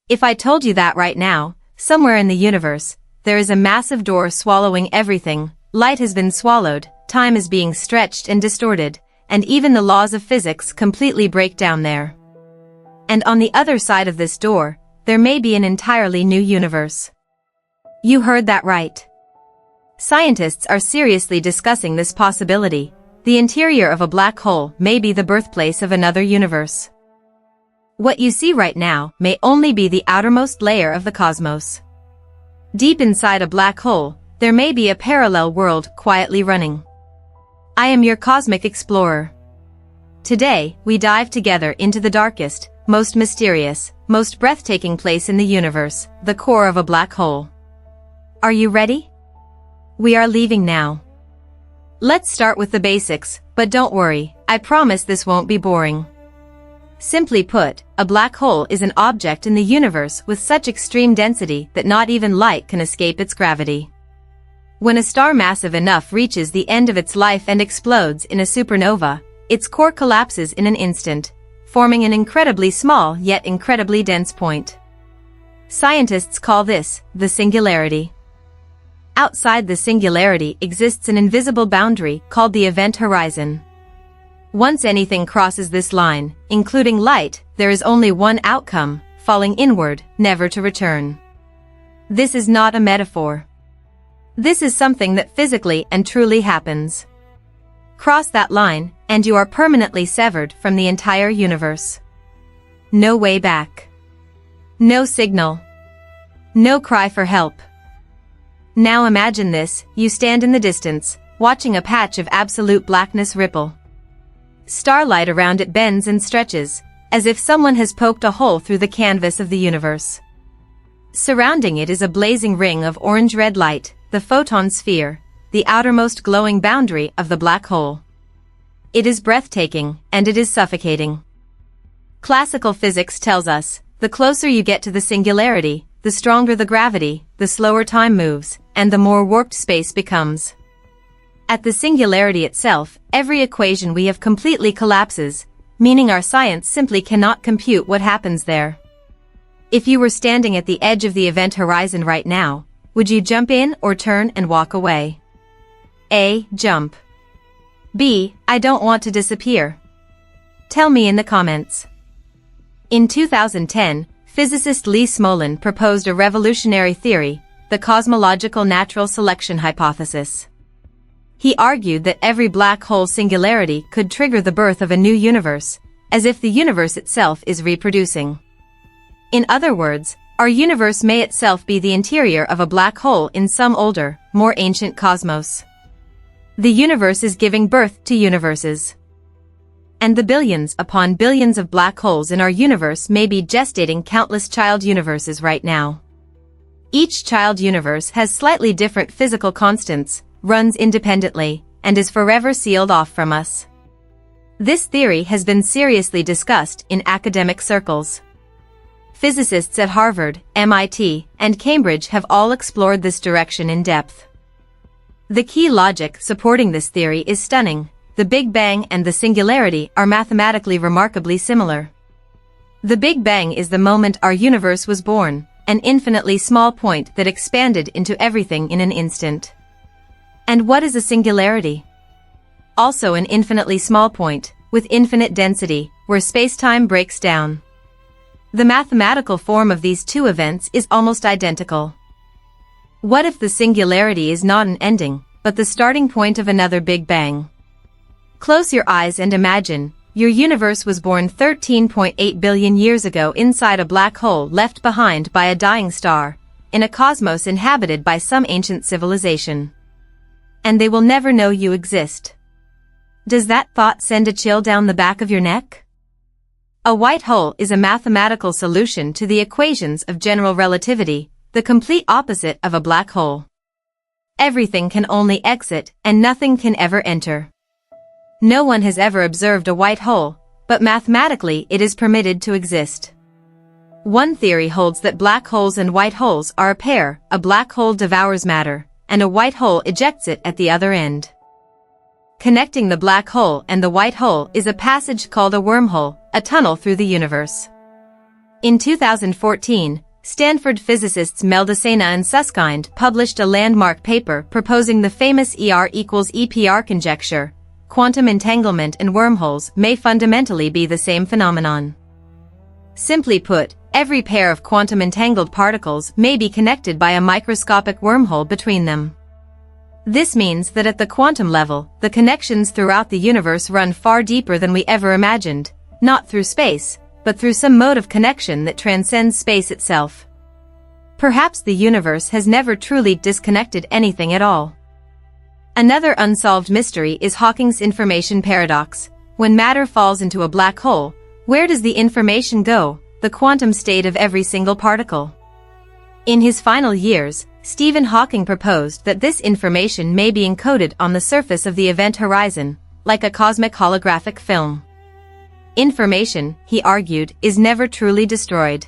If I told you that right now, somewhere in the universe, there is a massive door swallowing everything, light has been swallowed, time is being stretched and distorted, and even the laws of physics completely break down there. And on the other side of this door, there may be an entirely new universe. You heard that right. Scientists are seriously discussing this possibility. The interior of a black hole may be the birthplace of another universe. What you see right now may only be the outermost layer of the cosmos. Deep inside a black hole, there may be a parallel world quietly running. I am your cosmic explorer. Today, we dive together into the darkest, most mysterious, most breathtaking place in the universe, the core of a black hole. Are you ready? We are leaving now. Let's start with the basics, but don't worry, I promise this won't be boring. Simply put, a black hole is an object in the universe with such extreme density that not even light can escape its gravity. When a star massive enough reaches the end of its life and explodes in a supernova, its core collapses in an instant, forming an incredibly small yet incredibly dense point. Scientists call this the singularity. Outside the singularity exists an invisible boundary called the event horizon. Once anything crosses this line, including light, there is only one outcome, falling inward, never to return. This is not a metaphor. This is something that physically and truly happens. Cross that line, and you are permanently severed from the entire universe. No way back. No signal. No cry for help. Now imagine this, you stand in the distance, watching a patch of absolute blackness ripple. Starlight around it bends and stretches, as if someone has poked a hole through the canvas of the universe. Surrounding it is a blazing ring of orange-red light, the photon sphere, the outermost glowing boundary of the black hole. It is breathtaking, and it is suffocating. Classical physics tells us, the closer you get to the singularity, the stronger the gravity, the slower time moves, and the more warped space becomes. At the singularity itself, every equation we have completely collapses, meaning our science simply cannot compute what happens there. If you were standing at the edge of the event horizon right now, would you jump in or turn and walk away? A. Jump. B. I don't want to disappear. Tell me in the comments. In 2010, physicist Lee Smolin proposed a revolutionary theory, the cosmological natural selection hypothesis. He argued that every black hole singularity could trigger the birth of a new universe, as if the universe itself is reproducing. In other words, our universe may itself be the interior of a black hole in some older, more ancient cosmos. The universe is giving birth to universes. And the billions upon billions of black holes in our universe may be gestating countless child universes right now. Each child universe has slightly different physical constants, runs independently, and is forever sealed off from us. This theory has been seriously discussed in academic circles. Physicists at Harvard, MIT, and Cambridge have all explored this direction in depth. The key logic supporting this theory is stunning. The Big Bang and the singularity are mathematically remarkably similar. The Big Bang is the moment our universe was born, an infinitely small point that expanded into everything in an instant. And what is a singularity? Also an infinitely small point, with infinite density, where space-time breaks down. The mathematical form of these two events is almost identical. What if the singularity is not an ending, but the starting point of another Big Bang? Close your eyes and imagine, your universe was born 13.8 billion years ago inside a black hole left behind by a dying star, in a cosmos inhabited by some ancient civilization. And they will never know you exist. Does that thought send a chill down the back of your neck? A white hole is a mathematical solution to the equations of general relativity, the complete opposite of a black hole. Everything can only exit and nothing can ever enter. No one has ever observed a white hole, but mathematically it is permitted to exist. One theory holds that black holes and white holes are a pair, a black hole devours matter, and a white hole ejects it at the other end. Connecting the black hole and the white hole is a passage called a wormhole, a tunnel through the universe. In 2014, Stanford physicists Meldesena and Susskind published a landmark paper proposing the famous ER=EPR conjecture. Quantum entanglement and wormholes may fundamentally be the same phenomenon. Simply put, every pair of quantum entangled particles may be connected by a microscopic wormhole between them. This means that at the quantum level, the connections throughout the universe run far deeper than we ever imagined, not through space, but through some mode of connection that transcends space itself. Perhaps the universe has never truly disconnected anything at all. Another unsolved mystery is Hawking's information paradox. When matter falls into a black hole, where does the information go, the quantum state of every single particle? In his final years, Stephen Hawking proposed that this information may be encoded on the surface of the event horizon, like a cosmic holographic film. Information, he argued, is never truly destroyed.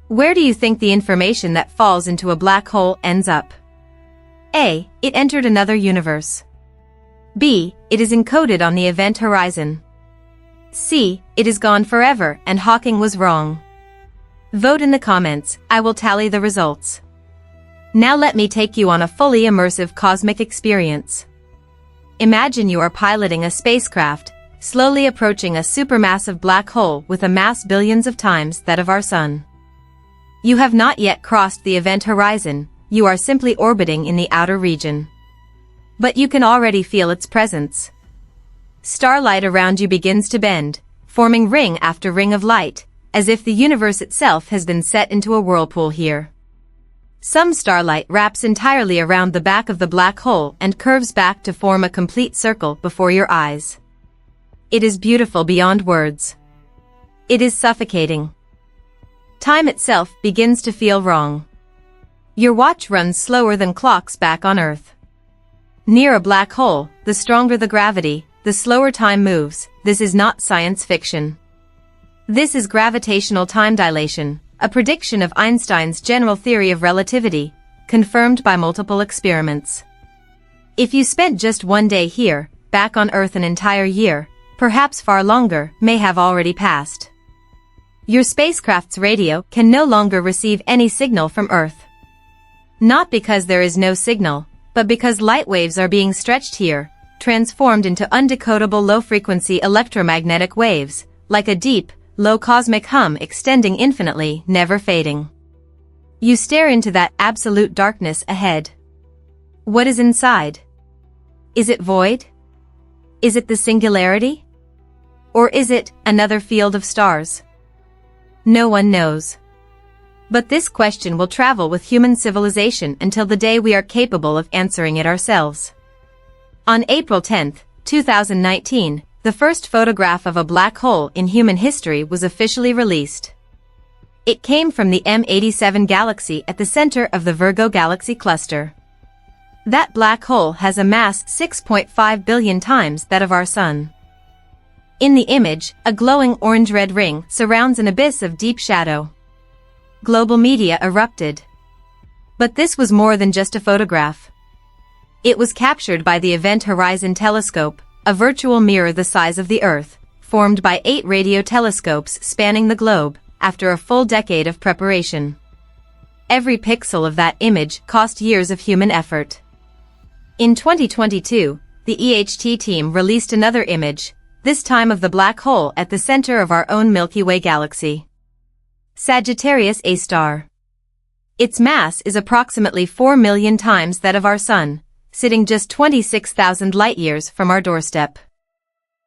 Where do you think the information that falls into a black hole ends up? A. It entered another universe. B. It is encoded on the event horizon. C. It is gone forever and Hawking was wrong. Vote in the comments, I will tally the results. Now let me take you on a fully immersive cosmic experience. Imagine you are piloting a spacecraft, slowly approaching a supermassive black hole with a mass billions of times that of our Sun. You have not yet crossed the event horizon, you are simply orbiting in the outer region. But you can already feel its presence. Starlight around you begins to bend, forming ring after ring of light, as if the universe itself has been set into a whirlpool here. Some starlight wraps entirely around the back of the black hole and curves back to form a complete circle before your eyes. It is beautiful beyond words. It is suffocating. Time itself begins to feel wrong. Your watch runs slower than clocks back on Earth. Near a black hole, the stronger the gravity, the slower time moves. This is not science fiction. This is gravitational time dilation, a prediction of Einstein's general theory of relativity, confirmed by multiple experiments. If you spent just one day here, back on Earth an entire year, perhaps far longer, may have already passed. Your spacecraft's radio can no longer receive any signal from Earth. Not because there is no signal, but because light waves are being stretched here, transformed into undecodable low-frequency electromagnetic waves, like a deep, low cosmic hum extending infinitely, never fading. You stare into that absolute darkness ahead. What is inside? Is it void? Is it the singularity? Or is it another field of stars? No one knows. But this question will travel with human civilization until the day we are capable of answering it ourselves. On April 10, 2019, the first photograph of a black hole in human history was officially released. It came from the M87 galaxy at the center of the Virgo galaxy cluster. That black hole has a mass 6.5 billion times that of our Sun. In the image, a glowing orange-red ring surrounds an abyss of deep shadow. Global media erupted. But this was more than just a photograph. It was captured by the Event Horizon Telescope, a virtual mirror the size of the Earth, formed by 8 radio telescopes spanning the globe, after a full decade of preparation. Every pixel of that image cost years of human effort. In 2022, the EHT team released another image, this time of the black hole at the center of our own Milky Way galaxy. Sagittarius A star. Its mass is approximately 4 million times that of our Sun, sitting just 26,000 light-years from our doorstep.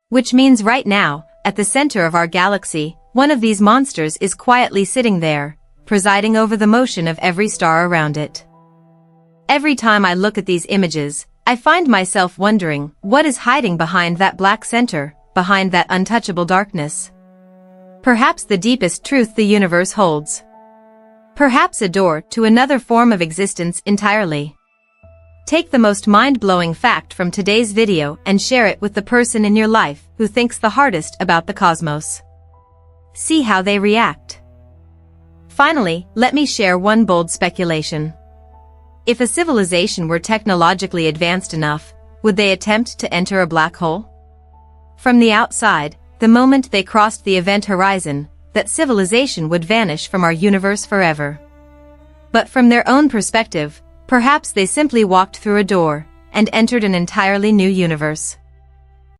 Which means right now, at the center of our galaxy, one of these monsters is quietly sitting there, presiding over the motion of every star around it. Every time I look at these images, I find myself wondering, what is hiding behind that black center, behind that untouchable darkness? Perhaps the deepest truth the universe holds. Perhaps a door to another form of existence entirely. Take the most mind-blowing fact from today's video and share it with the person in your life who thinks the hardest about the cosmos. See how they react. Finally, let me share one bold speculation. If a civilization were technologically advanced enough, would they attempt to enter a black hole? From the outside, the moment they crossed the event horizon, that civilization would vanish from our universe forever. But from their own perspective, perhaps they simply walked through a door and entered an entirely new universe.